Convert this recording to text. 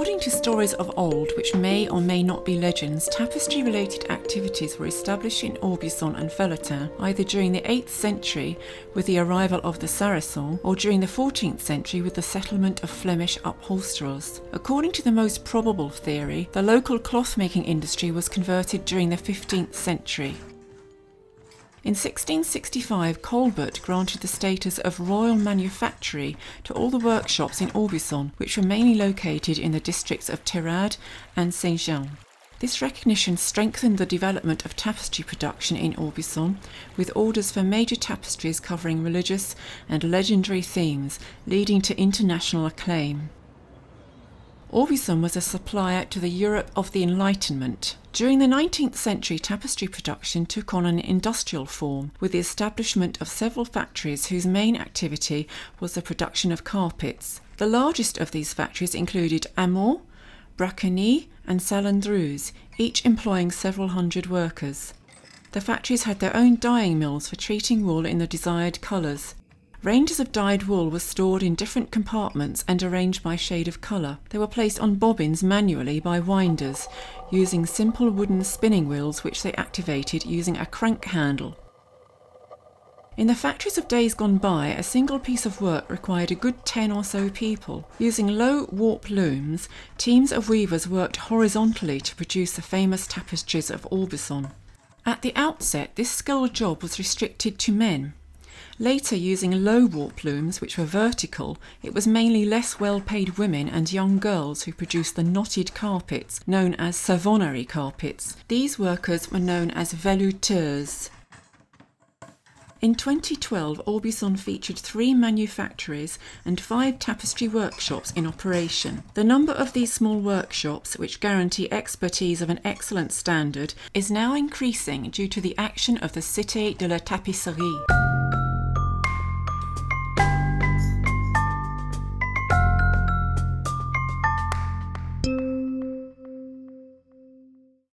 According to stories of old, which may or may not be legends, tapestry-related activities were established in Aubusson and Felletin either during the 8th century with the arrival of the Saracens or during the 14th century with the settlement of Flemish upholsterers. According to the most probable theory, the local cloth-making industry was converted during the 15th century. In 1665, Colbert granted the status of royal manufactory to all the workshops in Aubusson, which were mainly located in the districts of Terrade and Saint Jean. This recognition strengthened the development of tapestry production in Aubusson, with orders for major tapestries covering religious and legendary themes, leading to international acclaim. Aubusson was a supplier to the Europe of the Enlightenment. During the 19th century, tapestry production took on an industrial form, with the establishment of several factories whose main activity was the production of carpets. The largest of these factories included Amont, Bracquigny and Salandreuse, each employing several hundred workers. The factories had their own dyeing mills for treating wool in the desired colours. Ranges of dyed wool were stored in different compartments and arranged by shade of colour. They were placed on bobbins manually by winders, using simple wooden spinning wheels which they activated using a crank handle. In the factories of days gone by, a single piece of work required a good 10 or so people. Using low warp looms, teams of weavers worked horizontally to produce the famous tapestries of Aubusson. At the outset, this skilled job was restricted to men. Later, using low warp looms, which were vertical, it was mainly less well-paid women and young girls who produced the knotted carpets, known as savonnerie carpets. These workers were known as velouteurs. In 2012, Aubusson featured 3 manufactories and 5 tapestry workshops in operation. The number of these small workshops, which guarantee expertise of an excellent standard, is now increasing due to the action of the Cité de la Tapisserie.